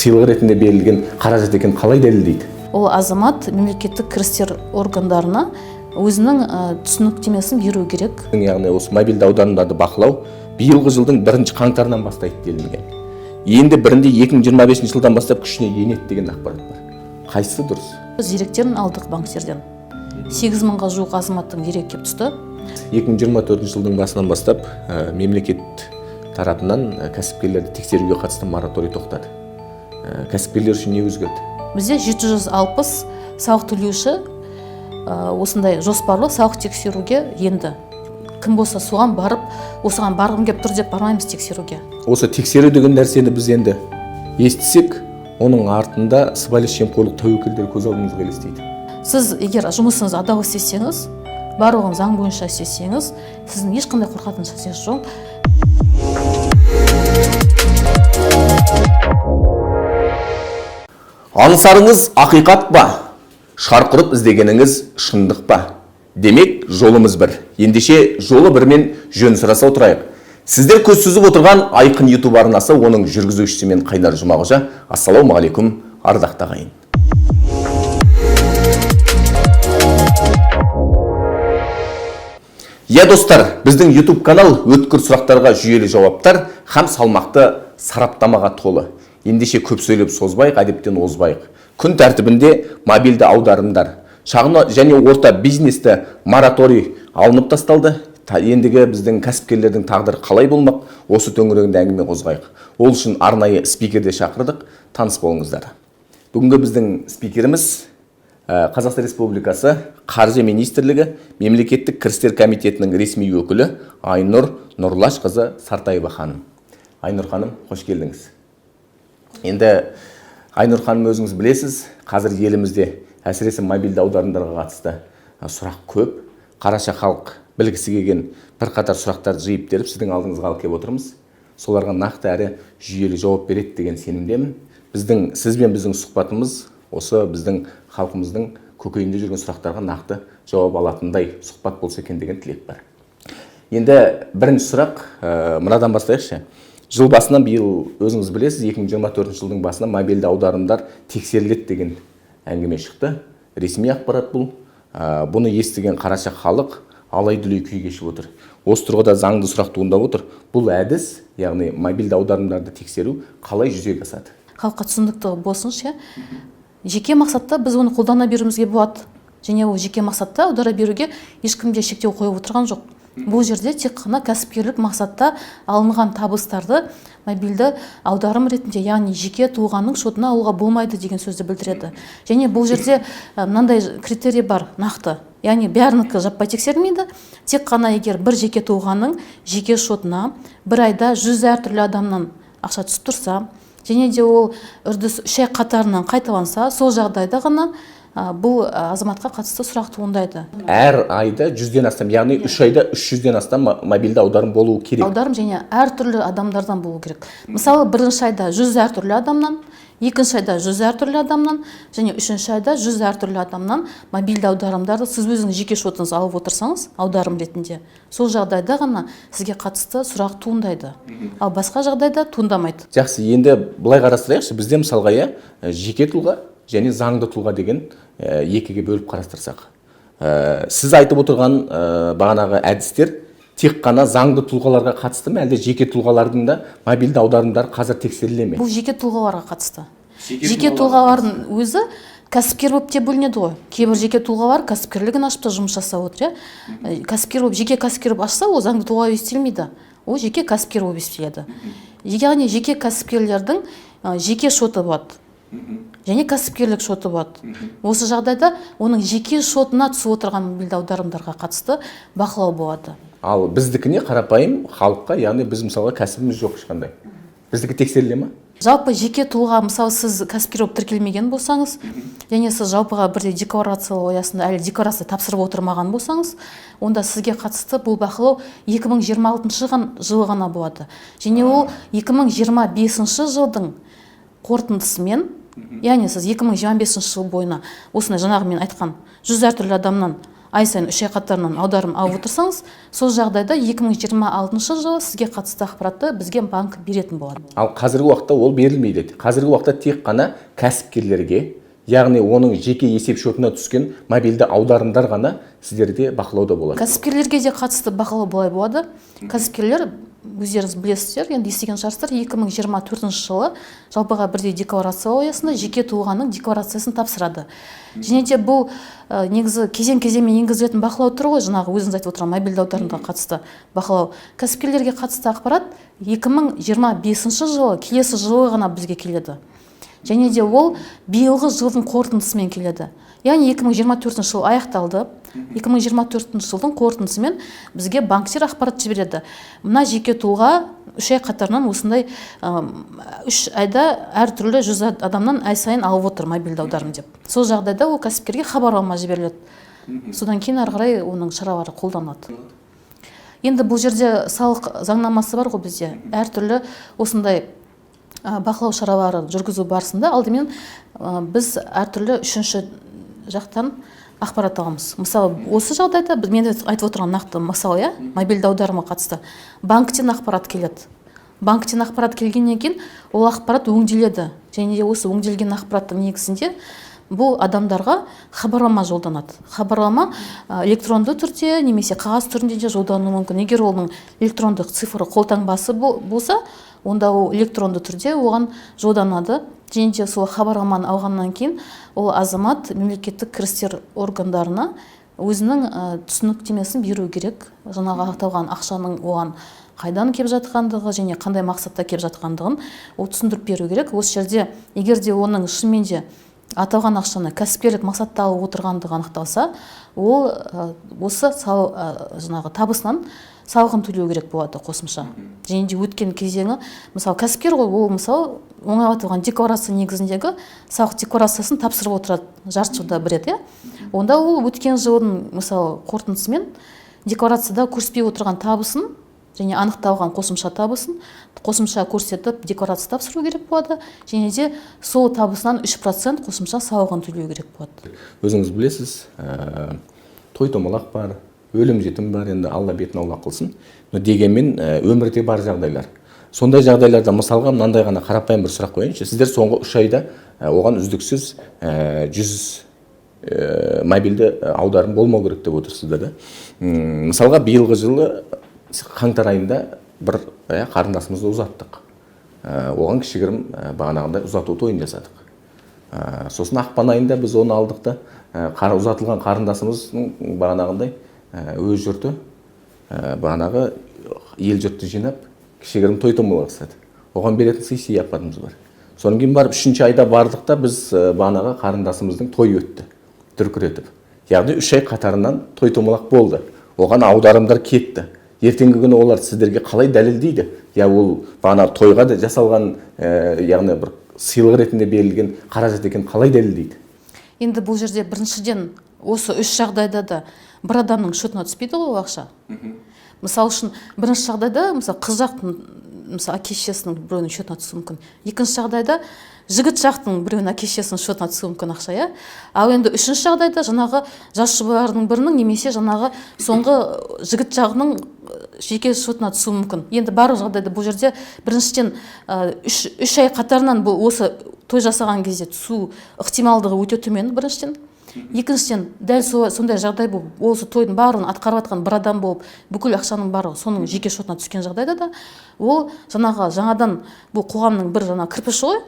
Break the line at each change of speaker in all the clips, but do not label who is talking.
сыйлық ретінде берілген қаражат екенін қалай дәлелдейді?
Ол азамат мемлекеттік кірістер органдарына өзінің түсініктемесін беру керек.
Яғни осы мобильді аударымдарды бақылау биылғы жылдың 1 қаңтарынан бастайды делінген. Енді бірінде 2025 жылдан бастап күшіне енеді деген ақпарат бар. Қайсысы дұрыс?
Біз деректерін алдық банктерден. 8.000-ға жуық азаматтың дерек келіп түсті.
2024 жылдың басынан бастап мемлекет тарапынан кәсіпкерлерді тексеруге қатысты мораторий тоқтады. Кәсіпкерлер үшін не өзгерді?
Бізде 760 салық төлеуші осындай жоспарлы салық тексеруге енді. Кім болса соған барып, осыған барғым келіп тұр деп бармаймыз тексеруге.
Осы тексеру деген нәрсені біз енді естісек, оның артында сыбайлас жемқорлық тәуекелдері көз алдымызға елестейді.
Сіз егер жұмысыңызды адал істесеңіз, барлығын заң бойынша істесеңіз, сіздің ешқандай қорқатын нәрсеңіз жоқ.
Аңсарыңыз ақиқат па? Шарқырып іздегеніңіз шындық па? Демек, жолымыз бір. Ендеше жолы бірмен жөн сұраса отырайық. Сіздер көз сүзіп отырған Айқын YouTube арнасы, оның жүргізушісі мен Қайнар Жұмағожа. Ассалаумағалейкум, ардақты ағайын. Я достар, біздің YouTube канал өткір сұрақтарға жүйелі жауаптар һәм салмақты сараптамаға толы. Ендеше көп сөйлеп созбайық, әдептен озбайық. Күн тәртібінде мобильді аударымдар, шағын және орта бизнесті мораторий алынып тасталды. Ендігі біздің кәсіпкерлердің тағдыры қалай болмақ? Осы төңірегінде әңгіме қозғайық. Ол үшін арнайы спикерді шақырдық. Таныс болыңыздар. Бүгінгі біздің спикеріміз Қазақстан Республикасы Қаржы министрлігі Мемлекеттік кірістер комитетінің ресми өкілі Айнұр Нұрлашқызы Сартаева ханым. Айнұр ханым, қош келдіңіз. Енді Айнұр ханым, өзіңіз білесіз, қазір елімізде әсіресе мобильді аударымдарға қатысты сұрақ көп. Қараша халық білгісі келген бірқатар сұрақтарды жиып теріп сіздің алдыңызға алып келіп отырмыз. Соларға нақты әрі жүйелі жауап береді деген сенімдемін. Сізбен біздің сұхбатымыз осы біздің халқымыздың көкейінде жүрген сұрақтарға нақты жауап алатындай сұхбат болса екен деген тілек бар. Енді бірінші сұрақ мынадан бастайықшы. Жыл басынан биыл өзіңіз білесіз, 2024 жылдың басынан мобильді аударымдар тексеріледі деген әңгіме шықты. Ресми ақпарат бұл. Бұны естіген қараша халық алай-дүлей күй кешіп отыр. Осы тұрғыда заңды сұрақ туындап отыр. Бұл әдіс, яғни мобильді аударымдарды тексеру қалай жүзеге асады?
Халыққа түсінікті болсыншы, жеке мақсатта біз оны қолдана беруімізге болады. Және ол жеке мақсатта аудара беруге ешкімде шектеу қойып отырған жоқ. Бұл жерде тек қана кәсіпкерлік мақсатта алынған табыстарды мобильді аударым ретінде, яғни жеке тұлғаның шотына алуға болмайды деген сөзді білдіреді. Және бұл жерде мынандай критерий бар, нақты. Яғни бәрінікі жаппай тексерілмейді. Тек қана егер бір жеке тұлғаның жеке шотына бір айда 100 әртүрлі адамнан ақша түсіп тұрса, және де ол үрдіс 3 ай қатарынан қайталанса, сол жағдайда ғана бұл азаматқа қатысты сұрақ туындайды.
Әр айда 100-ден астам, яғни 3 айда 300-ден астам мобильді аударым болуы керек.
Аударым және әртүрлі адамдардан болу керек. Мысалы, бірінші айда 100 әртүрлі адамнан, екінші айда 100 әртүрлі адамнан, және үшінші айда 100 әртүрлі адамнан мобильді аударымдарды сіз өзіңіз жеке шотыңыз алып отырсаңыз, аударым ретінде, сол жағдайда ғана сізге қатысты сұрақ туындайды. Ал басқа жағдайда туындамайды.
Жақсы, енді былай қарастырайықшы, бізде мысалға жеке тұлға және заңды тұлға деген екіге бөліп қарастырсақ. Сіз айтып отырған бағанағы әдістер тек қана заңды тұлғаларға қатысты ма, әлде жеке тұлғалардың да мобильді аударымдар қазір тексеріле ме?
Бұл жеке тұлғаларға қатысты. Жеке тұлғалардың өзі кәсіпкер болып те бөлінеді ғой. Кейбір жеке тұлғалар кәсіпкерлігін ашып та жұмыс жасап отыр. Кәсіпкер болып, жеке кәсіпкер болып ашса, ол заңды тұлға есептелмейді. Ол жеке кәсіпкер болып есептеледі. Яғни жеке кәсіпкерлердің жеке шоты болады. Және кәсіпкерлік шоты болады. Осы жағдайда оның жеке шотына түсіп отырған мобильді аударымдарға қатысты бақылау болады.
Ал біздікіне қарапайым халыққа, яғни біз мысалға кәсібіміз жоқ ешқандай. Біздікі тексеріле ме?
Жалпы жеке тұлға, мысалы сіз кәсіпкер болып тіркелмеген болсаңыз, және сіз жалпыға бірде декларациялау аясында әлі декларация тапсырып отырмаған болсаңыз, онда сізге қатысты бұл бақылау 2026 жылы ғана болады. Және ол 2025 жылдың қорытындысымен, яғни сіз 2025 жыл бойына осыны жаңағы мен айтқан 100 әртүрлі адамнан ай сайын 3 ай қатарынан аударым алып отырсаңыз, сол жағдайда 2026 жылы сізге қатысты ақпаратты бізге банк беретін болады.
Ал қазіргі уақытта ол берілмейді. Қазіргі уақытта тек қана кәсіпкерлерге, яғни оның жеке есеп шотына түскен мобильді аударымдар ғана сіздерде бақылауда болады.
Кәсіпкерлерге де қатысты бақылау былай болады. Кәсіпкерлер, өздеріңіз білесіздер, енді естіген шығарсыздар, 2024 жылы жалпыға бірдей декларация аясында жеке тұлғаның декларациясын тапсырады. Және де бұл негізі кезең-кезеңмен енгізілетін бақылау тұр ғой, жаңағы өзіңіз айтып отырған мобильді аударымға қатысты бақылау. Кәсіпкерлерге қатысты ақпарат 2025 жылы, келесі жылы ғана бізге келеді. Және де ол биылғы жылдың қорытындысымен келеді. Яғни 2024 жыл аяқталды. 2024 жылдың қорытындысымен бізге банктер ақпарат жібереді. Мына жеке тұлға 3 ай қатарынан осындай 3 айда әртүрлі 100 адамнан ай сайын алып отыр мобильді аударым деп. Сол жағдайда ол кәсіпкерге хабарлама жіберіледі. Содан кейін ары қарай оның шаралары қолданылады. Енді бұл жерде салық заңнамасы бар ғой бізде. Әртүрлі осындай бақылау шаралары жүргізу барысында алдымен біз әртүрлі үшінші жақтан ақпарат аламыз. Мысалы, осы жағдайда мен айтып отырған нақты мысалы, мобильді аударымға қатысты банктен ақпарат келеді. Банктен ақпарат келгеннен кейін ол ақпарат өңделеді. Және де осы өңделген ақпараттың негізінде бұл адамдарға хабарлама жолданады. Хабарлама электронды түрде немесе қағаз түрінде де жолдануы мүмкін. Егер оның электрондық цифры қолтаңбасы болса, онда ол электронды түрде оған жолданады. Және де сол хабарламаны алғаннан кейін ол азамат мемлекеттік кірістер органдарына өзінің түсініктемесін беру керек. Жаңағы аталған ақшаның оған қайдан келіп жатқандығы және қандай мақсатта келіп жатқандығын ол түсіндіріп беру керек. Осы жерде егер де оның шынымен де аталған ақшаны кәсіпкерлік мақсатта алып отырғандығы анықталса, ол осы жаңағы табысынан салығын төлеу керек болады қосымша. Және де өткен кезеңі, мысалы кәсіпкер ғой, ол мысалы оңайлатылған декларация негізіндегі салық декларациясын тапсырып отырады, жарты жылда бір рет, онда ол өткен жылдың мысалы қорытындысымен декларацияда көрсетпей отырған табысын және анықталған қосымша табысын қосымша көрсетіп декларация тапсыру керек болады. Және де сол табысынан 3% қосымша салығын төлеу керек болады.
Өзіңіз білесіз, той томалақ бар, өлім жетім бар, енді Алла бетін аулақ қылсын. Дегенмен өмірде бар жағдайлар. Сондай жағдайларда мысалға мынандай ғана қарапайым бір сұрақ қояйыншы. Сіздер соңғы 3 айда оған үздіксіз 100 мобильді аударым болмау керек деп отырсыздар да. Мысалға биылғы жылы қаңтар айында бір қарындасымызды ұзаттық. Оған кішігірім бағанағындай ұзату тойын жасадық. Сосын ақпан айында біз оны алдық та ұзатылған қарындасымыздың бағанағындай өз жұрты бағанағы ел жұртты жинап кішігірім той томалақ жасады. Оған беретін сый сияпатымыз бар. Содан кейін барып 3-ші айда бардық та біз бағанағы қарындасымыздың той өтті дүркіретіп. Яғни 3 ай қатарынан той томалақ болды. Оған аударымдар кетті. Ертеңгі күні олар сіздерге қалай дәлелдейді? Я ол бағана тойға да жасалған, яғни бір сыйлық ретінде берілген қаражат екен қалай дәлелдейді?
Енді бұл жерде біріншіден осы 3 жағдайда да бір адамның шотына түспейді ғой ақша. Мысалы үшін бірінші жағдайда мысалы қыз жақтың мысалы әке-шешесінің біреуінің шотына түсуі мүмкін. Екінші жағдайда жігіт жақтың біреуінің әке-шешесінің шотына түсуі мүмкін ақша, Ал енді үшінші жағдайда жаңағы жас жұбайлардың бірінің немесе жаңағы соңғы жігіт жағының жеке шотына түсуі мүмкін. Енді барлық жағдайда бұл жерде біріншіден 3 ай қатарынан бұл осы той жасаған кезде түсу ықтималдығы өте төмен біріншіден. Екіншіден дәл сондай жағдай болып, осы тойдың барлығын атқарып жатқан бір адам болып, бүкіл ақшаның барлығы соның жеке шотына түскен жағдайда да ол жаңадан бұл қоғамның бір кірпіші ғой.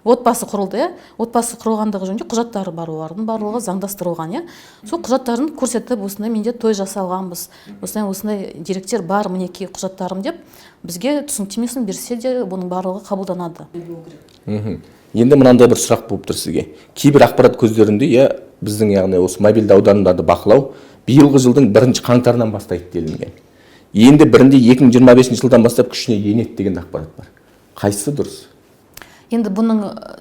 Отбасы құрылды, отбасы құрылғандығы жөнінде құжаттары бар, олардың барлығы заңдастырылған, Сол құжаттарын көрсетіп, осындай менде той жасалғанбыз, осындай деректер бар, мінекей құжаттарым деп бізге түсініктемесін берсе де, бұның барлығы қабылданады.
Енді мынандай бір сұрақ болып тұр сізге. Кейбір ақпарат көздерінде, біздің яғни осы мобильді аударымдарды бақылау биылғы жылдың 1 қаңтарынан бастайды делінген. Енді бірінде 2025 жылдан бастап күшіне енеді деген ақпарат бар. Қайсысы дұрыс?
Енді бұның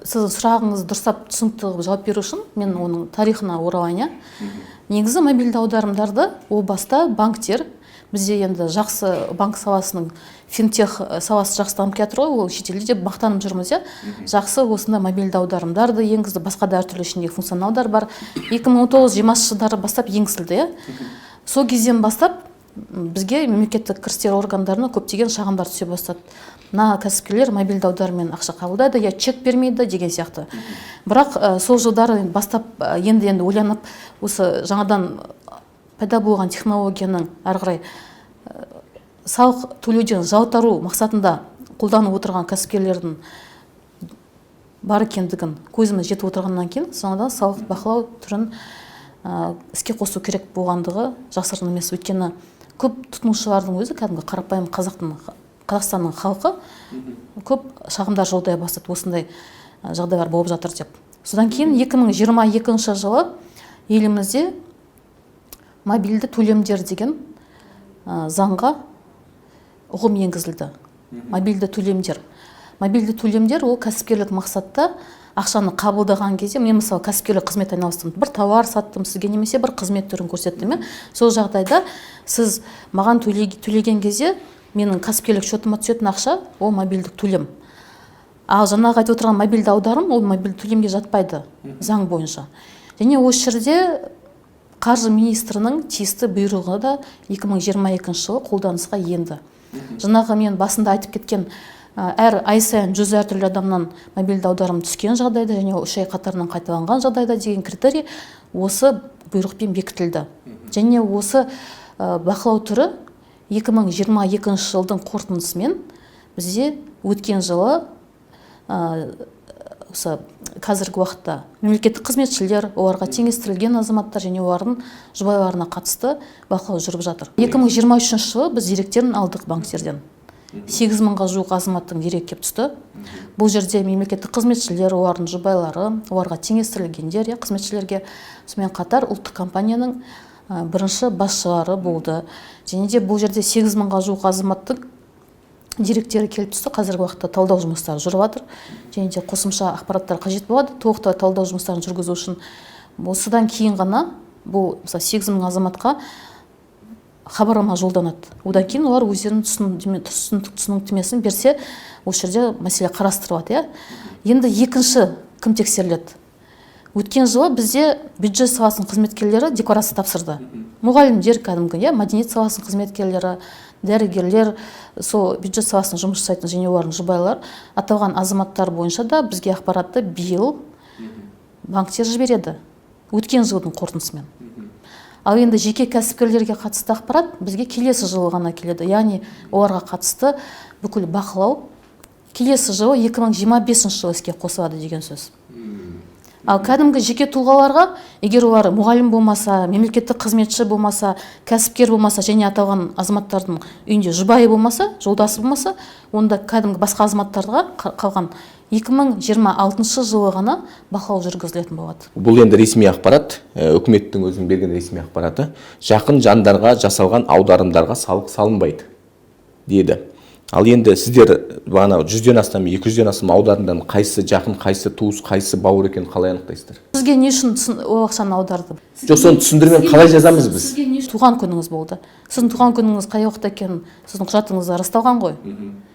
сіз сұрағыңызды дұрыстап түсінікті жауап беру үшін мен оның тарихына оралайын. Негізі мобильді аударымдарды ол баста банктер бізде енді жақсы банк саласының финтех саласы жақсы дамып келе жатыр ғой, ол шетелде деп мақтанып жүрміз, жақсы осында мобильді аударымдарды енгізді, басқа да әртүрлі ішіндегі функционалдар бар. 2019-20 жылдары бастап енгізілді. Сол кезден бастап бізге мемлекеттік кірістер органдарына көптеген шағымдар түсе бастады. Мына кәсіпкерлер мобильді аударыммен ақша қабылдайды, я чек бермейді деген сияқты. Бірақ сол жылдары бастап енді ойланып, осы жаңадан пайда болған технологияның ары қарай салық төлеуден жалтару мақсатында қолданып отырған кәсіпкерлердің бар екендігін көзіміз жетіп отырғаннан кейін жаңадан салық бақылау түрін іске қосу керек болғандығы жасырын емес. Өйткені көп тұтынушылардың өзі кәдімгі қарапайым Қазақстанның халқы көп шағымдар жолдай бастады, осындай жағдайлар болып жатыр деп. Содан кейін 2022 жылы елімізде мобильді төлемдер деген заңға ұғым енгізілді. Мобильді төлемдер ол кәсіпкерлік мақсатта ақшаны қабылдаған кезде, мен мысалы кәсіпкерлік қызмет айналыстым, бір тауар саттым сізге немесе бір қызмет түрін көрсеттім. Сол жағдайда сіз маған төлеген кезде менің кәсіпкерлік шотыма түсетін ақша ол мобильдік төлем. Ал жаңағы айтып отырған мобильді аударым ол мобильді төлемге жатпайды заң бойынша. Және осы жерде қаржы министрінің тиісті бұйрығы да 2022 жылы қолданысқа енді. Жаңағы мен басында айтып кеткен әр ай сайын 100 әртүрлі адамнан мобильді аударым түскен жағдайда және 3 ай қатарынан қайталанған жағдайда деген критерий осы бұйрықпен бекітілді. Және осы бақылау түрі 2022 жылдың қорытындысымен бізде өткен жылы осы қазіргі уақытта мемлекеттік қызметшілер, оларға теңестірілген азаматтар және олардың жұбайларына қатысты бақылау жүріп жатыр. 2023 жылы біз деректерін алдық банктерден. 8.000-ға жуық азаматтың дерегі келіп түсті. Бұл жерде мемлекеттік қызметшілер, олардың жұбайлары, оларға теңестірілгендер, қызметшілерге, сонымен қатар ұлттық компанияның бірінші басшылары болды. Және де бұл жерде 8.000-ға жуық азаматтың деректері келіп түсті. Қазіргі уақытта талдау жұмыстары жүріп жатыр. Және де қосымша ақпараттар қажет болады. Толықтай талдау жұмыстарын жүргізу үшін осыдан кейін ғана бұл 8.000 азаматқа хабарлама жолданады. Одан кейін олар өздерінің түсініктемесін берсе, осы жерде мәселе қарастырылады. Енді екінші кім тексеріледі? Өткен жылы бізде бюджет саласының қызметкерлері декларация тапсырды. Мұғалімдер кәдімгі, мәдениет саласының қызметкерлері, дәрігерлер, сол бюджет саласының жұмыс жасайтын және олардың жұбайлар аталған азаматтар бойынша да бізге ақпаратты биыл банктер жібереді. Өткен жылдың қорытындысымен. Ал енді жеке кәсіпкерлерге қатысты ақпарат бізге келесі жылы ғана келеді. Яғни оларға қатысты бүкіл бақылау келесі жылы 2025 жылы іске қосылады деген сөз. Ал кәдімгі жеке тұлғаларға, егер олар мұғалім болмаса, мемлекеттік қызметші болмаса, кәсіпкер болмаса және аталған азаматтардың үйінде жұбайы болмаса, жолдасы болмаса, онда кәдімгі басқа азаматтарға қалған 2026 жылы ғана бақылау жүргізілетін болады.
Бұл енді ресми ақпарат, үкіметтің өзінің берген ресми ақпараты. Жақын жандарға жасалған аударымдарға салық салынбайды деді. Ал енді сіздер бағана 100-ден астам, 200-ден астам аударымдан қайсысы жақын, қайсысы туыс, қайсысы бауыр екенін қалай анықтайсыздар?
Сізге не үшін ол ақшаны аударды?
Жоқ, соны түсіндірмей қалай жазамыз біз?
Туған күніңіз болды. Сіздің туған күніңіз қай уақытта екенін сіздің құжатыңызда расталған ғой.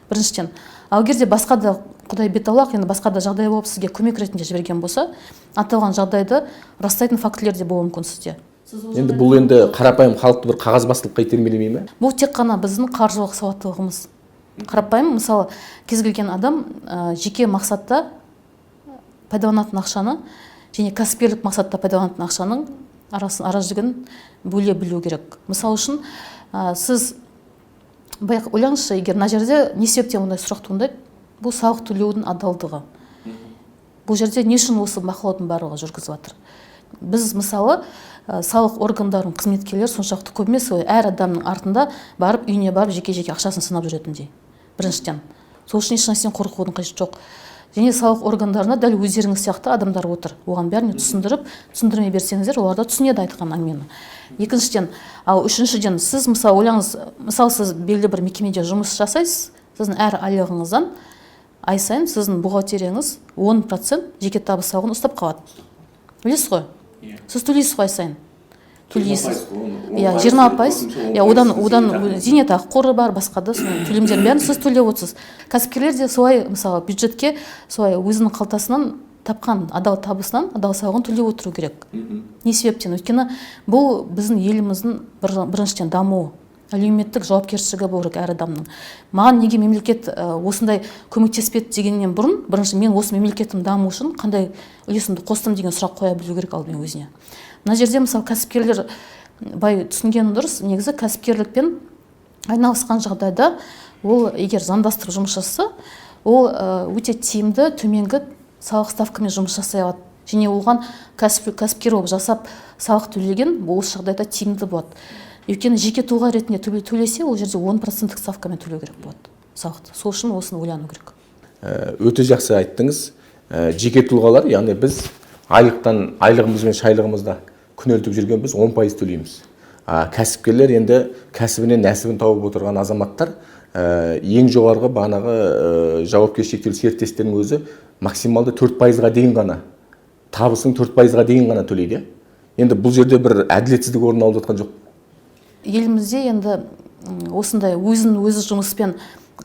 Біріншіден. Ал егер де басқа да Құдай бет аулақ, енді басқа да жағдай болып сізге көмек ретінде жіберген болса, аталған жағдайды растайтын фактілер де болуы мүмкін сізде.
Енді бұл енді қарапайым халықты бір қағазбастылыққа итермелемей ме?
Бұл тек қана біздің қаржылық сауаттылығымыз. Қарапайым, мысалы, кез келген адам жеке мақсатта пайдаланатын ақшаны және кәсіпкерлік мақсатта пайдаланатын ақшаның аражігін бөле білу керек. Мысалы үшін, сіз ойлаңызшы, егер мына жерде не себептен ондай сұрақ туындайды? Бұл салық төлеудің адалдығы. Бұл жерде не үшін осы бақылаудың барлығы жүргізіліп жатыр? Біз мысалы салық органдарының қызметкерлері соншалықты көп емес, әр адамның артында барып, үйіне барып, жеке-жеке ақшасын сынап жүретіндей. Біріншіден. Сол үшін ешнәрседен қорқудың қажеті жоқ. Және салық органдарына дәл өздеріңіз сияқты адамдар отыр. Оған бәріне түсіндірмей берсеңіздер, олар да түсінеді айтқан әңгімені. Екіншіден, ал үшіншіден, сіз мысалы ойлаңыз, мысалы сіз белгілі бір мекемеде жұмыс жасайсыз, сіздің әр айлығыңыздан ай сайын сіздің бухгалтерияңыз 10% жеке табыс салығын ұстап қалады. Білесіз ғой? Сіз төлейсіз ғой ай сайын. төлейсіз. Иә, 20%. Иә, одан зейнетақы қоры бар, басқа да соның төлемдерін бәрін сіз төлеп отырсыз. Кәсіпкерлер де солай, мысалы, бюджетке солай өзінің қалтасынан тапқан адал табысынан адал салығын төлеп отыру керек. Не себептен? Өйткені бұл біздің еліміздің біріншіден дамуы, әлеуметтік жауапкершілігі болу керек әр адамның. Маған неге мемлекет осындай көмектеспеді дегеннен бұрын, бірінші мен осы мемлекеттің дамуы үшін қандай үлесімді қостым деген сұрақ қоя білу керек алдымен өзіне. Мына жерде мысалы кәсіпкерлер бай түсінгені дұрыс, негізі кәсіпкерлікпен айналысқан жағдайда ол егер заңдастырып жұмыс жасаса, ол өте тиімді, төменгі салық ставкамен жұмыс жасай алады. Және оған кәсіпкер болып жасап салық төлеген бұл жағдайда тиімді болады. Өйткені жеке тұлға ретінде төлесе, ол жерде 10% ставкамен төлеу керек болады салықты. Сол үшін осыны ойлану керек.
Өте жақсы айттыңыз. Жеке тұлғалар, яғни біз айлығымыз бен шайлығымызда күнелтіп жүрген біз 10% төлейміз. Кәсіпкерлер енді кәсібінен нәсібін тауып отырған азаматтар ең жоғарғы бағанағы жауапкершілігі шектеулі серіктестердің өзі максималды 4%-ға дейін ғана, табысың 4%-ға дейін ғана төлейді. Енді бұл жерде бір әділетсіздік орын алып жатқан жоқ.
Елімізде енді осындай өзі жұмыспен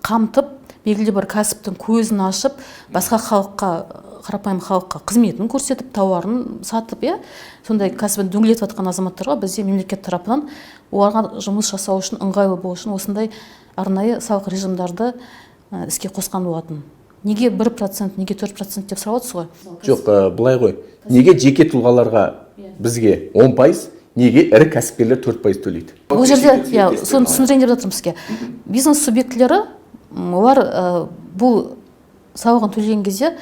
қамтып, белгілі бір кәсіптің көзін ашып, басқа халыққа, қарапайым халыққа қызметін көрсетіп, тауарын сатып, сондай кәсібін дөңгелетіп жатқан азаматтарға бізде мемлекет тарапынан оларға жұмыс жасау үшін, ыңғайлы болу үшін осындай арнайы салық режимдарды іске қосқан болатын. Неге 1%, неге 4% деп сұрап отырсыз ғой?
Жоқ, былай ғой. Неге жеке тұлғаларға бізге 10%, неге ірі кәсіпкерлер 4% төлейді?
Бұл жерде, соны түсіндірейін деп жатырмын сізге. Бизнес субъектілері, олар бұл салығын төлеген кезде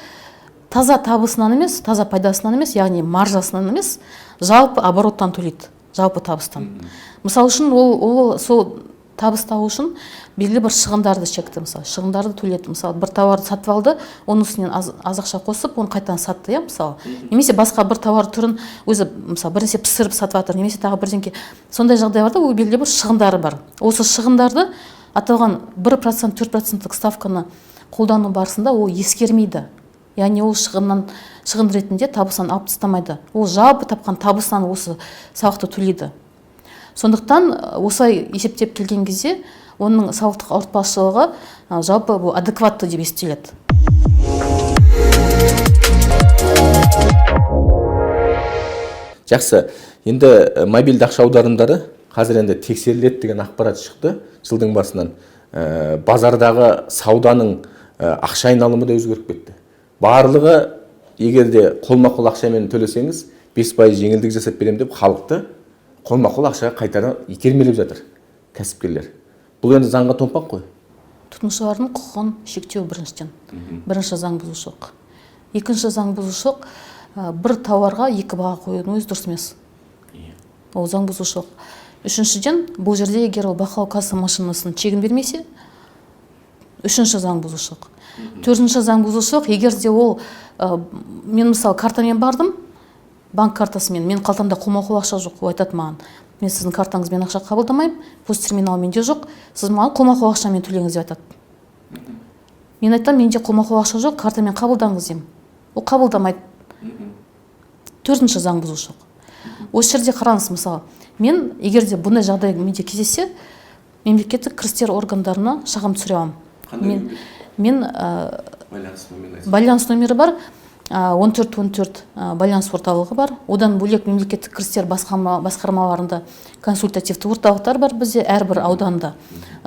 таза табысынан емес, таза пайдасынан емес, яғни маржасынан емес, жалпы обороттан төлейді, жалпы табыстан. Мысалы үшін ол сол табыс табу үшін белгілі бір шығындарды шекті, мысалы, шығындарды төледі. Мысалы, бір тауарды сатып алды, оның үстінен аз ақша қосып, оны қайтадан сатты, мысалы. Немесе басқа бір тауар түрін өзі, мысалы, бірнәрсе пісіріп сатып жатыр, немесе тағы бірдеңке. Сондай жағдайларда ол белгілі бір шығындары бар. Осы шығындарды аталған 1%, 4% ставканы қолдану барысында ол ескермейді. Яғни ол шығын ретінде табысынан алып тастамайды. Ол жалпы тапқан табысынан осы салықты төлейді. Сондықтан осылай есептеп келген кезде оның салықтық ауыртпашылығы жалпы бұл адекватты деп есептеледі.
Жақсы. Енді мобильді ақша аударымдары қазір енді тексеріледі деген ақпарат шықты жылдың басынан. Базардағы сауданың ақша айналымы да өзгеріп кетті. Барлығы егерде қолма-қол ақшамен төлесеңіз 5% жеңілдік жасап берем деп халықты қолма-қол ақшаға қайтара итермелеп жатыр кәсіпкерлер. Бұл енді заңға томпақ қой.
Тұтынушылардың құқығын шектеу біріншіден. Бірінші заң бұзушылық. Екінші заң бұзушылық, бір тауарға екі баға қоюдың өзі дұрыс емес. Ол заң бұзушылық. Үшіншіден, бұл жерде егер ол бақылау касса машинасының чегін бермесе, үшінші заң бұзушылық. Төртінші заң бұзушылық, егер де ол мен мысалы картамен бардым, банк картасымен, мен қалтамда қолма-қол ақша жоқ, ол айтады маған, мен сіздің картаңызбен ақша қабылдамаймын, пост терминал менде жоқ, сіз маған қолма-қол ақшамен төлеңіз деп айтады. Мен айтам, менде қолма-қол ақша жоқ, картамен қабылдаңыз деймін. Ол қабылдамайды. Төртінші заң бұзушылық. Осы жерде қараңыз, мысалы, мен егер де бұндай жағдай менде кездессе, мемлекеттік кірістер органдарына шағым түсіре аламын. Мен байланыс номері бар, 1414 байланыс орталығы бар. Одан бөлек мемлекеттік кірістер басқармаларында консультативті орталықтар бар бізде әрбір ауданда.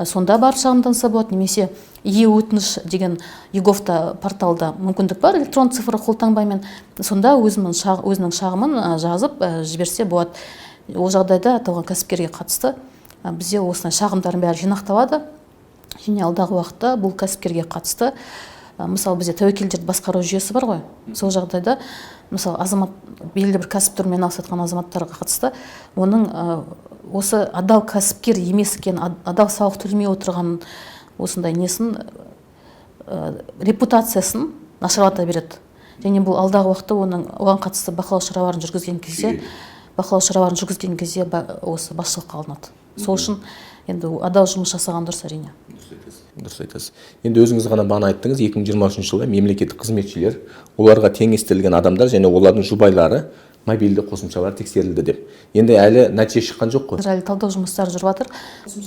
Сонда бар шағымданса болады, немесе өтініш деген ЕГОВта порталда мүмкіндік бар, электрон цифрлы қолтаңбамен. Сонда өзінің шағымын жазып жіберсе болады. Ол жағдайда аталған кәсіпкерге қатысты бізде осындай шағымдардың бәрі жинақталады. Және алдағы уақытта бұл кәсіпкерге қатысты, мысалы бізде тәуекелдерді басқару жүйесі бар ғой. Сол жағдайда, мысалы азамат белгілі бір кәсіп түрімен айналысатын азаматтарға қатысты, оның осы адал кәсіпкер емес екен, адал салық төлемей отырған осындай несін, репутациясын нашарлата береді. Және бұл алдағы уақытта оған қатысты бақылау шараларын жүргізген кезде осы басшылыққа алынады. Сол үшін енді адал жұмыс жасаған дұрыс әрине.
Дұрыс айтасыз. Енді өзіңіз ғана бағана айттыңыз, 2023 жылы мемлекеттік қызметшілер, оларға теңестірілген адамдар және олардың жұбайлары мобильді қосымшалар тексерілді деп. Енді әлі нәтиже шыққан жоқ қой.
Әлі талдау жұмыстары жүріп жатыр.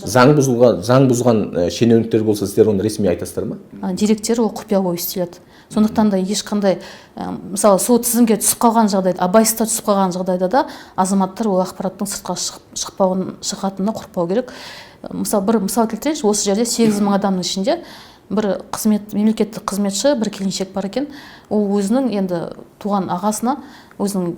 Заң бұзған шенеуніктер болса, сіздер оны ресми айтасыздар ма?
Деректері ол құпия болып естіледі. Сондықтан да ешқандай, мысалы, сол тізімге түсіп қалған жағдайда, абайсызда түсіп қалған жағдайда да азаматтар ол ақпараттың сыртқа шығатынына қорықпау керек. Мысалы, бір мысал келтірейінші, осы жерде 8.000 адамның ішінде бір мемлекеттік қызметші, бір келіншек бар екен. Ол өзінің енді туған ағасына өзінің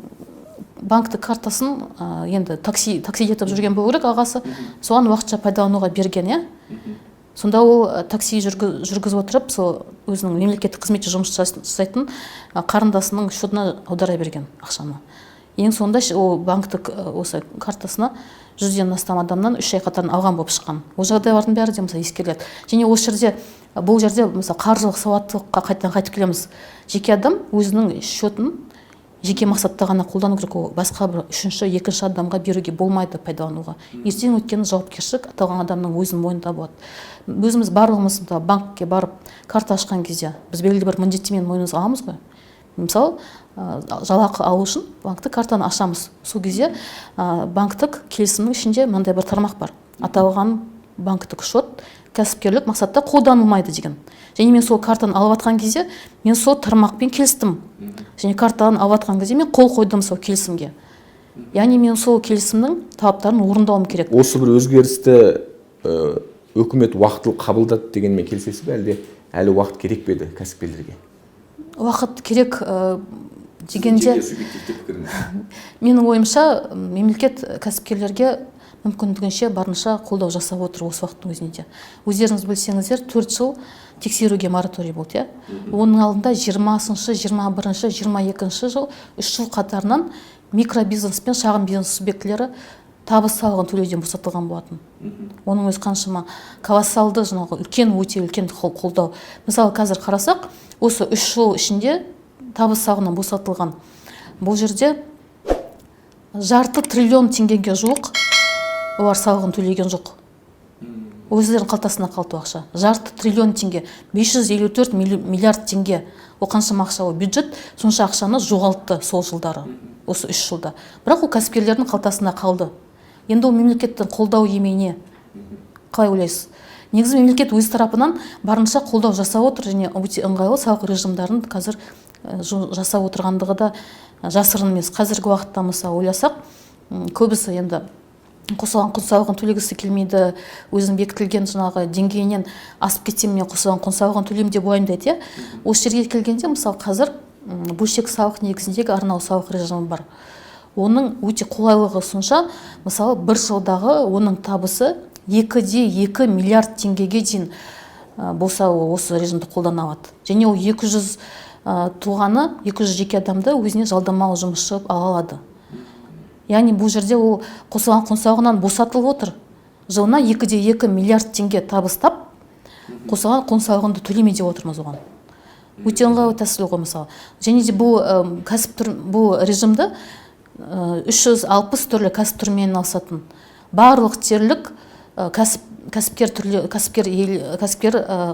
банктік картасын енді такси етіп жүрген болу керек ағасы, соған уақытша пайдалануға берген, иә. Сонда ол такси жүргізіп отырып, сол өзінің мемлекеттік қызметші жұмыс жасайтын қарындасының шотына аудара берген ақшаны. Ең соңында ол банктік осы картасына 100-ден астам адамнан 3 ай қатарынан алған болып шыққан. Ол жағдайлардың бәрі де мысалы ескеріледі. Және осы жерде, бұл жерде мысалы қаржылық сауаттылыққа қайтып келеміз. Жеке адам өзінің шотын жеке мақсатта ғана қолдану керек, ол басқа бір үшінші, екінші адамға беруге болмайды, пайдалануға. Ертең өткен жауапкершілік аталған адамның өзінің мойнында болады. Өзіміз барлығымыз банкке барып карта ашқан кезде біз белгілі бір міндеттемені мойнымызға аламыз ғой. Мысалы, жалақы алу үшін банктік картаны ашамыз. Сол кезде банктік келісімнің ішінде мынандай бір тармақ бар. Аталған банктік шот кәсіпкерлік мақсатта қолданылмайды деген. Және мен сол картаны алып атқан кезде мен сол тармақпен келістім. Және картаны алып атқан кезде мен қол қойдым сол келісімге. Яғни мен сол келісімнің талаптарын орындауым керек.
Осы бір өзгерісті үкімет уақытылы қабылдады дегенмен келісесіз бе, әлі уақыт керек пе еді кәсіпкерлерге?
Уақыт керек дегенде менің ойымша мемлекет кәсіпкерлерге мүмкіндігінше барынша қолдау жасап отыр осы уақыттың өзінде. Өздеріңіз білсеңіздер, 4 жыл тексеруге мораторий болды, оның алдында 20-шы, 21-шы, 22-шы жыл 3 жыл қатарынан микробизнес пен шағын бизнес субъектілері табыс салығын төлеуден босатылған болатын. Оның өз қаншама колоссалды өте үлкен қолдау. Мысалы, қазір қарасақ, осы 3 жыл ішінде табыс салығынан босатылған. Бұл жерде $500 триллион теңгеге жуық олар салығын төлеген жоқ. Өздерінің қалтасына қалды ақша. $500 триллион теңге, 554 миллиард теңге. Ол қаншама ақша, ол бюджет сонша ақшаны жоғалтты сол жылдары, осы 3 жылда. Бірақ ол кәсіпкерлердің қалтасына қалды. Енді ол мемлекеттің қолдау емейне. Қалай ойлайсыз? Негізі мемлекет өз тарапынан барынша қолдау жасап отыр, және өте ыңғайлы салық режимдарын қазір жасап отырғандығы да жасырын емес. Қазіргі уақытта мысалы ойласақ, көбісі енді қосылған құн салығын төлегісі келмейді, өзінің бекітілген деңгейінен асып кетсем мен қосылған құн салығын төлеймін деп уайымдайды. Осы жерге келгенде мысалы қазір бөлшек салық негізіндегі арнау салық режимі бар. Оның өте қолайлығы сонша, мысалы бір жылдағы оның табысы 2,2 миллиард теңгеге дейін болса осы режимді қолдана алады. Және ол 200 тұлғаны, 200 жеке адамды өзіне жалдамалы жұмысшы ала алады. Яғни бұл жерде ол қосылған құн салығынан босатылып отыр. Жылына 2,2 миллиард теңге табыстап, қосылған құн салығын төлемей деп отырмыз оған. Өте ыңғайлы тәсіл ғой мысалы. Және де бұл режимді 360 түрлі кәсіп түрімен айналысатын. Барлық дерлік кәсіпкер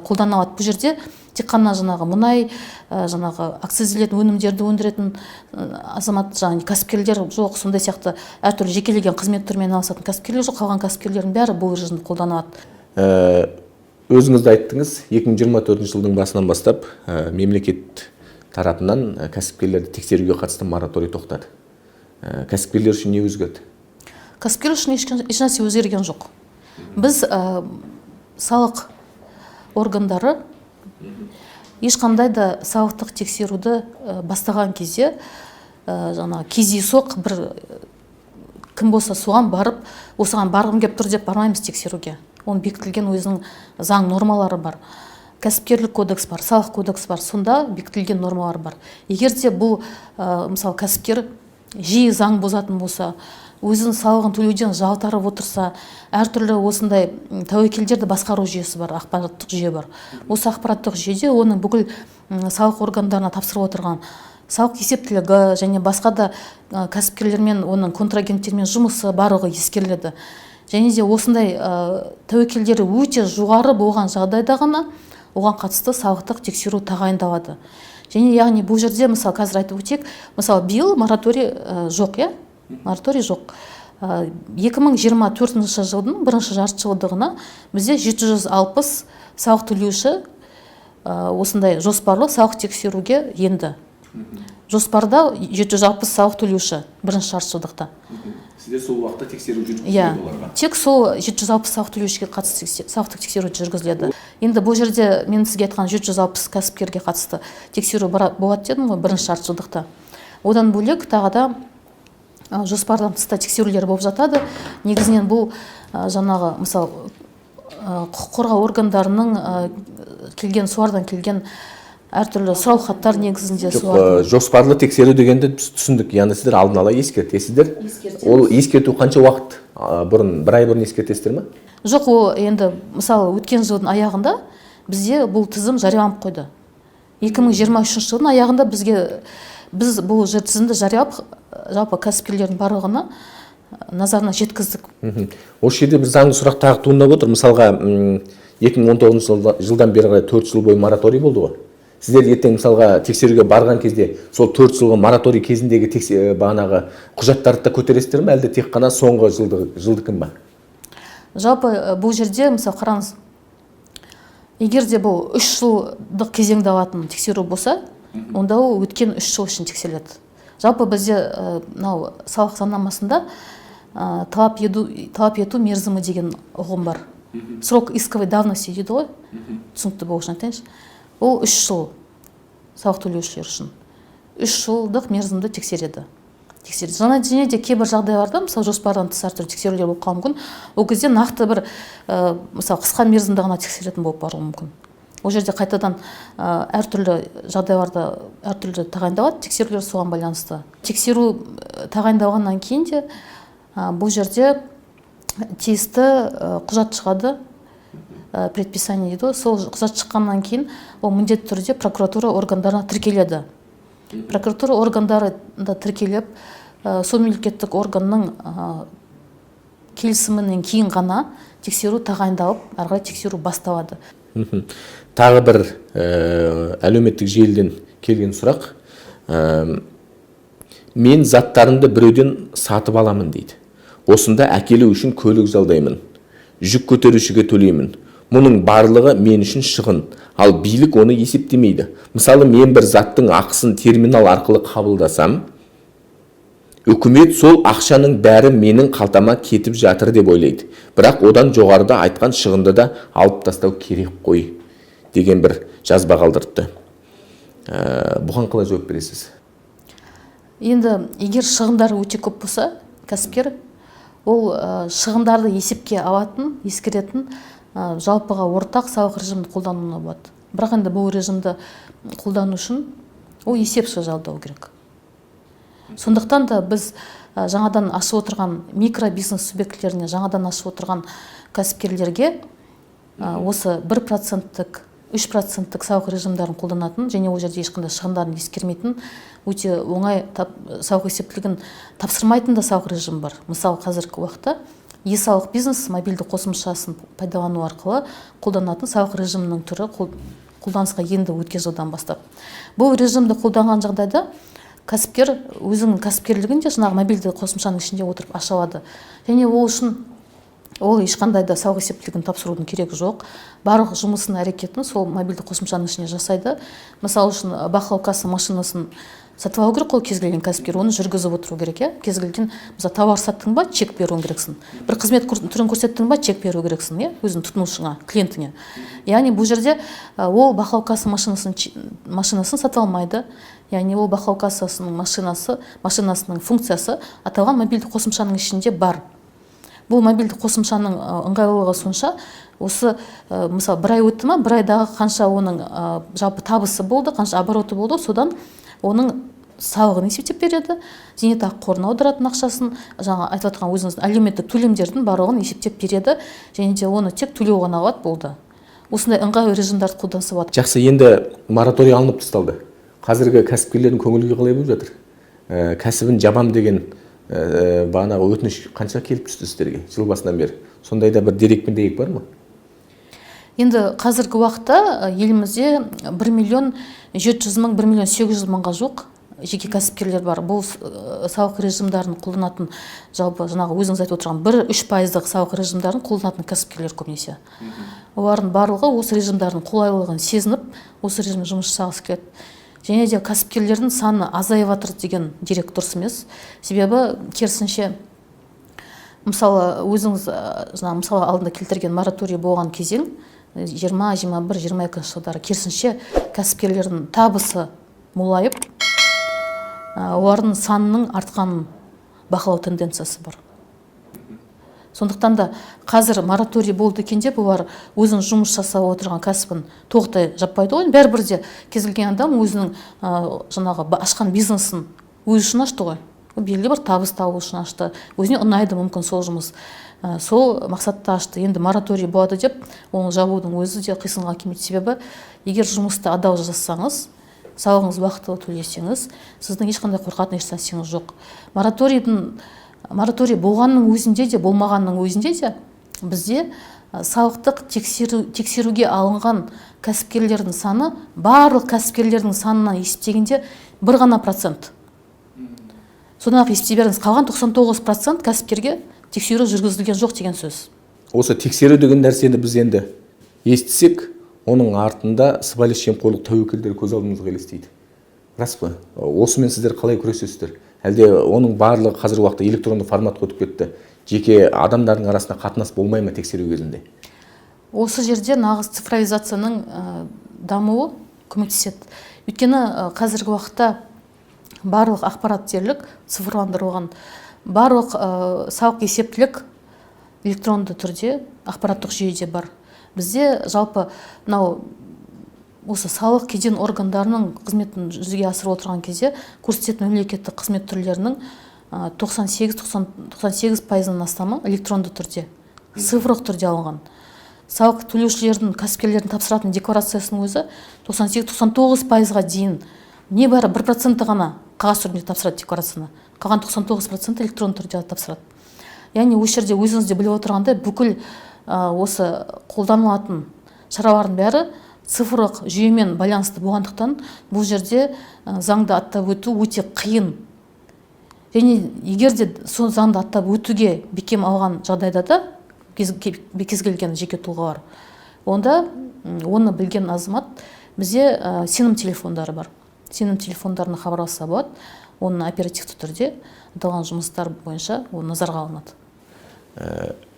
қолдана алады. Бұл жерде тек қана мұнай, акцизделетін өнімдерді өндіретін азамат, кәсіпкерлер жоқ, сондай сияқты әртүрлі жекелеген қызмет түрімен айналысатын кәсіпкерлер жоқ, қалған кәсіпкерлердің бәрі бұл режимді қолдана алады.
Өзіңізді айттыңыз, 2024 жылдың басынан бастап мемлекет тарапынан кәсіпкерлерді тексеруге қатысты мораторий тоқтады. Кәсіпкерлер үшін не өзгерді?
Кәсіпкерлер үшін ешнәрсе өзгерген жоқ. Біз салық органдары ешқандай да салықтық тексеруді бастаған кезде кездейсоқ бір кім болса соған барып, осыған барғым келіп тұр деп бармаймыз тексеруге. Оның бекітілген өзінің заң нормалары бар. Кәсіпкерлік кодекс бар, салық кодекс бар, сонда бекітілген нормалар бар. Егер де бұл мысалы кәсіпкер жиі заң бұзатын болса, өзінің салығын төлеуден жалтарып отырса, әртүрлі осындай тәуекелдерді басқару жүйесі бар, ақпараттық жүйе бар. Осы ақпараттық жүйеде оның бүкіл салық органдарына тапсырып отырған салық есептілігі және басқа да кәсіпкерлермен, оның контрагенттермен жұмысы барлығы ескеріледі. Және де осындай тәуекелдері өте жоғары болған жағдайда ғана оған қатысты салықтық тексеру тағайындалады. Және яғни бұл жерде мысалы қазір айтып өтейік, мысалы биыл мораторий жоқ, иә, мораторий жоқ. 2024 жылдың бірінші жартыжылдығына бізде 760 салық төлеуші осындай жоспарлы салық тексеруге енді. Жоспарда 760 салық төлеуші бірінші жартыжылдықта.
Сіздер сол уақытта тексеру
жүргізіледі оларға? Тек сол 760 салық төлеушіге қатысты сауықтық тексеру жүргізіледі. Енді бұл жерде мен сізге айтқан 760 кәсіпкерге қатысты тексеру болады дедім ғой бірінші жартыжылдықта. Одан бөлек тағы да жоспардан тыста тексерулер болып жатады. Негізінен бұл жаңағы мысалы құқық қорғау органдарының келген солардан келген әртүрлі сұрау хаттар негізінде
жоспарлы тексеру дегенді біз түсіндік. Яғни сіздер алдын ала ескертесіздер. Ол ескерту қанша уақыт бұрын, бір ай бұрын ескертесіздер ме?
Жоқ, ол енді мысалы өткен жылдың аяғында бізде бұл тізім жарияланып қойды. 2023 жылдың аяғында біз бұл тізімді жариялап жалпы кәсіпкерлердің барлығына назарына жеткіздік.
Осы жерде бір заңды сұрақ тағы туындап отыр. Мысалға 2019 жылдан бері қарай 4 жыл бойы мораторий болды ғой. Сіздер ертең мысалға тексеруге барған кезде сол 4 жылғы мораторий кезіндегі бағанағы құжаттарды да көтересіздер ме, әлде тек қана соңғы жылдыкін ба?
Жалпы бұл жерде мысалы қараңыз, егер де бұл 3 жылдық кезеңде алатын тексеру болса, онда ол өткен 3 жыл үшін тексеріледі. Жалпы бізде мынау салық заңнамасында талап ету мерзімі деген ұғым бар. Срок исковой давности дейді ғой, түсінікті болу үшін айтайыншы. Ол 3 жыл салық төлеушілер үшін. 3 жылдық мерзімді тексереді. Және де кейбір жағдайларда, мысалы жоспардан тыс әртүрлі тексерулер болып қалуы мүмкін. Ол кезде нақты бір мысалы қысқа мерзімді ғана тексеретін болып баруы мүмкін. Ол жерде қайтадан әртүрлі жағдайларда әртүрлі тағайындалады, тексерулер соған байланысты. Тексеру тағайындалғаннан кейін де бұл жерде тиісті құжат шығады, предписание дейді. Сол құжат шыққаннан кейін ол міндетті түрде прокуратура органдарына тіркеледі. Прокуратура органдары да тіркеліп, сол мемлекеттік органның келісімінен кейін ғана тексеру тағайындалып, ары қарай тексеру басталады.
Тағы бір әлеуметтік желіден келген сұрақ. Мен заттарымды біреуден сатып аламын дейді. Осында әкелу үшін көлік жалдаймын. Жүк көтерушіге төлеймін. Мұның барлығы мен үшін шығын. Ал билік оны есептемейді. Мысалы, мен бір заттың ақысын терминал арқылы қабылдасам, үкімет сол ақшаның бәрі менің қалтама кетіп жатыр деп ойлайды. Бірақ одан жоғарыда айтқан шығынды да алып тастау керек қой деген бір жазба қалдырыпты. Бұған қалай жауап бересіз?
Енді егер шығындары өте көп болса, кәсіпкер ол шығындарды есепке алатын, ескеретін жалпыға ортақ салық режимді қолдануына болады. Бірақ енді бұл режимді қолдану үшін ол есепші жалдау керек. Сондықтан да біз жаңадан ашып отырған микробизнес субъектілеріне, жаңадан ашып отырған кәсіпкерлерге осы 1%-тік, 3%-тік салық режимдарын қолданатын, және ол жерде ешқандай шығындарын ескермейтін, өте оңай салық есептілігін тапсырмайтын да салық режим бар. Мысалы, қазіргі уақытта e-салық бизнес мобильді қосымшасын пайдалану арқылы қолданатын салық режимінің түрі қолданысқа енді өткен жылдан бастап. Бұл режимді қолданған жағдайда кәсіпкер өзінің кәсіпкерлігін де жаңағы мобильді қосымшаның ішінде отырып аша алады. Және ол үшін ол ешқандай да салық есептілігін тапсырудың керегі жоқ. Барлық жұмысын, әрекетін сол мобильді қосымшаның ішіне жасайды. Мысалы үшін бақылау касса машинасын сатып алу керек, ол кез келген кәсіпкер оны жүргізіп отыру керек, иә. Кез келген мысалы тауар саттың ба, чек беруің керексің. Бір қызмет түрін көрсеттің ба, чек беру керексің, иә, өзің тұтынушыңа, клиентіңе. Яғни бұл жерде ол бақылау касса машинасын сатып алмайды. Яғни ол бақылау кассасының машинасының функциясы аталған мобильді қосымшаның ішінде бар. Бұл мобильді қосымшаның ыңғайлылығы сонша, осы мысалы бір ай өтті ма, бір айдағы қанша оның жалпы табысы болды, қанша обороты болды, содан оның салығын есептеп береді, зейнетақы қорына аударатын ақшасын, жаңа айтып отырған өзіңіздің әлеуметтік төлемдердің барлығын есептеп береді, және де оны тек төлеу ғана алады, болды. Осындай ыңғайлы режимдерді қолданса болады.
Жақсы, енді мораторий алынып тасталды. Қазіргі кәсіпкерлердің көңілі қалай болып жатыр? Кәсібін жабам деген бағанағы өтініш қанша келіп түсті сіздерге жыл басынан бері? Сондайда бір дерек пен дәйек бар ма?
Енді қазіргі уақытта елімізде 1.700.000 1.800.000-ға жуық жеке кәсіпкерлер бар. Бұл салық режимдарын қолданатын, жалпы жаңағы өзіңіз айтып отырған 1-3% салық режимдарын қолданатын кәсіпкерлер көбінесе. Олардың барлығы осы режимдардың қолайлылығын сезініп, осы режимде жұмыс жасағысы келеді. Және де кәсіпкерлердің саны азайып жатыр деген дерек дұрыс емес. Себебі керісінше, мысалы өзіңіз мысалы алдында келтірген мораторий болған кезең 20, 21, 22 жылдары керісінше кәсіпкерлердің табысы молайып, олардың санының артқанын бақылау тенденциясы бар. Сондықтан да қазір мораторий болды екен деп, олар өзінің жұмыс жасап отырған кәсібін тоқтай жаппайды ғой. Бәрібір де кез келген адам өзінің жаңағы ашқан бизнесін өз үшін ашты ғой. Белгілі бір табыс табу үшін ашты. Өзіне ұнайды мүмкін сол жұмыс. Сол мақсатта ашты. Енді мораторий болады деп, оны жабудың өзі де қисынға келмейді. Себебі, егер жұмысты адал жасасаңыз, салығыңыз уақытылы төлесеңіз, сіздің ешқандай қорқатын ешнәрсеңіз жоқ. Мораторий болғанның өзінде де, болмағанның өзінде де бізде салықтық тексеруге алынған кәсіпкерлердің саны барлық кәсіпкерлердің санынан есептегенде 1 ғана %. Содан ақ есептей беріңіз, қалған 99% кәсіпкерге тексеру жүргізілген жоқ деген сөз.
Осы тексеру деген нәрсені біз енді естісек, оның артында сыбайлас жемқорлық тәуекелдері көз алдымызға елестейді. Рас па? Осымен сіздер қалай күресесіздер? Әлде оның барлығы қазіргі уақытта электронды форматқа өтіп кетті? Жеке адамдардың арасында қатынас болмай ма тексеру кезінде?
Осы жерде нағыз цифровизацияның дамуы көмектеседі. Өйткені қазіргі уақытта барлық ақпарат дерлік цифрландырылған, барлық салық есептілік электронды түрде ақпараттық жүйеде бар. Бізде жалпы осы салық кеден органдарының қызметін жүзеге асырып отырған кезде көрсететін мемлекеттік қызмет түрлерінің 98-98%-нан астамы электронды түрде, цифрлық түрде алынған. Салық төлеушілердің, кәсіпкерлердің тапсыратын декларациясының өзі 98-99%-ға дейін небәрі 1% ғана қағаз түрінде тапсырады декларацияны. Қалған 99% электронды түрде тапсырады. Яғни осы жерде өзіңіз де біліп отырғандай, бүкіл осы қолданылатын шаралардың бәрі цифрлық жүйемен байланысты болғандықтан, бұл жерде заңды аттап өту өте қиын. Және егер де сол заңды аттап өтуге бекем алған жағдайда да кез келген жеке тұлғалар, онда оны білген азамат, бізде сенім телефондары бар. Сенім телефондарына хабарласса болады, оны оперативті түрде аталған жұмыстар бойынша оны назарға алынады.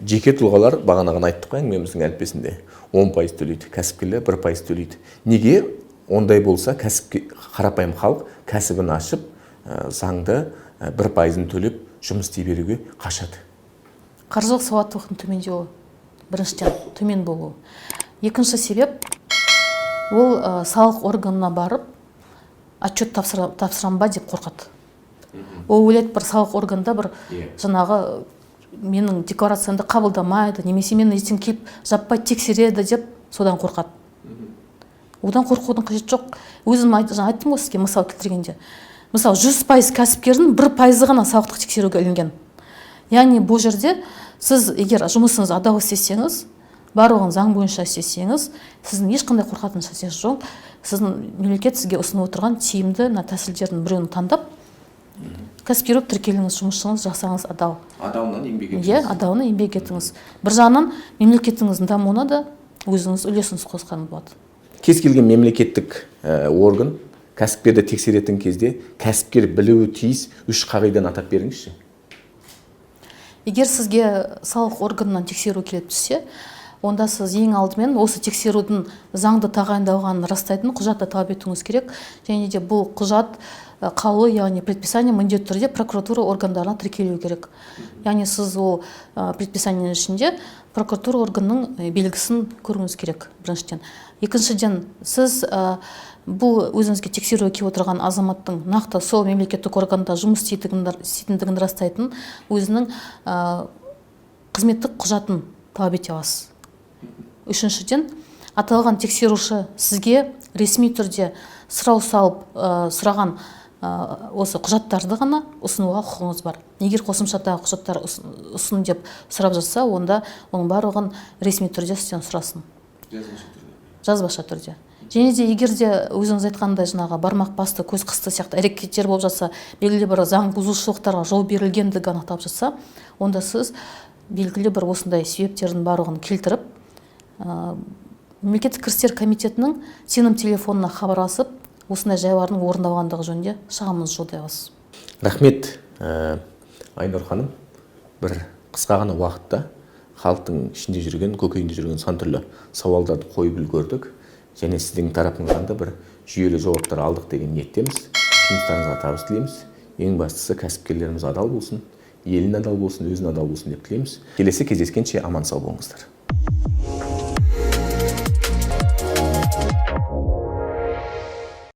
Жеке тұлғалар бағана ғана айттық қой әңгімеміздің әліппесінде 10% төлейді, кәсіпкерлер 1% төлейді. Неге ондай болса, қарапайым халық кәсібін ашып, заңды 1%-ын төлеп жұмыс істей беруге қашады?
Қаржылық сауаттылықтың төмендеуі, біріншіден төмен болуы. Екінші себеп, ол салық органына барып отчет тапсырам ба деп қорқады. Ол ойлайды, бір салық органда бір жаңағы менің декларациямды қабылдамайды, немесе мені ертең келіп жаппай тексереді деп содан қорқады. Одан қорқудың қажеті жоқ. Өзім айттым ғой сізге мысал келтіргенде. Мысалы 100% кәсіпкердің 1% ғана салықтық тексеруге ілінген. Яғни бұл жерде сіз егер жұмысыңыз адал істесеңіз, барлығын заң бойынша істесеңіз, сіздің ешқандай қорқатын нәрсеңіз жоқ. Сіздің мемлекет сізге ұсынып отырған тиімді тәсілдердің біреуін таңдап, кәсіпкер болып тіркеліңіз, жұмысыңыз жасаңыз адал.
Адалынан еңбек етіңіз.
Адалынан еңбек етіңіз. Bir жағынан мемлекетіңіздің дамуына да өзіңіз үлесіңіз қосқан болады.
Кез келген мемлекеттік орган кәсіпкерді тексеретін кезде кәсіпкер білуі тиіс 3 қағиданы атап беріңізші.
Егер сізге салық органынан тексеру келіп түссе, онда сіз ең алдымен осы тексерудің заңды тағайындалғанын растайтын құжатты талап етуіңіз керек. Және де бұл құжат қаулы, яғни предписание міндетті түрде прокуратура органдарына тіркелу керек. Яғни сіз ол предписаниенің ішінде прокуратура органның белгісін көруіңіз керек, біріншіден. Екіншіден, сіз бұл өзіңізге тексеруге келіп отырған азаматтың нақты сол мемлекеттік органда жұмыс істейтіндігін растайтын өзінің қызметтік құжатын талап ете аласыз. Үшіншіден, аталған тексеруші сізге ресми түрде сұрау салып сұраған осы құжаттарды ғана ұсынуға құқығыңыз бар. Егер қосымшадағы құжаттар ұсын деп сұрап жатса, онда оның барлығын ресми түрде сізден сұрасын. жазбаша түрде. Және де егер де өзіңіз айтқандай жаңағы бармақ басты, көз қысты сияқты әрекеттер болып жатса, белгілі бір заң бұзушылықтарға жол берілгендігі анықталып жатса, онда сіз белгілі бір осындай себептердің барлығын келтіріп, мемлекеттік кірістер комитетінің сенім телефонына хабарласып, осындай жайлардың орындалғандығы жөнінде шағымыңызды жолдай аласыз.
Рахмет, Айнұр ханым. Бір қысқа ғана уақытта халықтың ішінде жүрген, көкейінде жүрген сан түрлі сауалдарды қойып үлгердік. Және сіздің тарапыңыздан да бір жүйелі жауаптар алдық деген ниеттеміз. Жұмыстарыңызға табыс тілейміз. Ең бастысы кәсіпкерлеріміз адал болсын, елін адал болсын, өзін адал болсын деп тілейміз. Келесі кездескенше аман сау болыңыздар.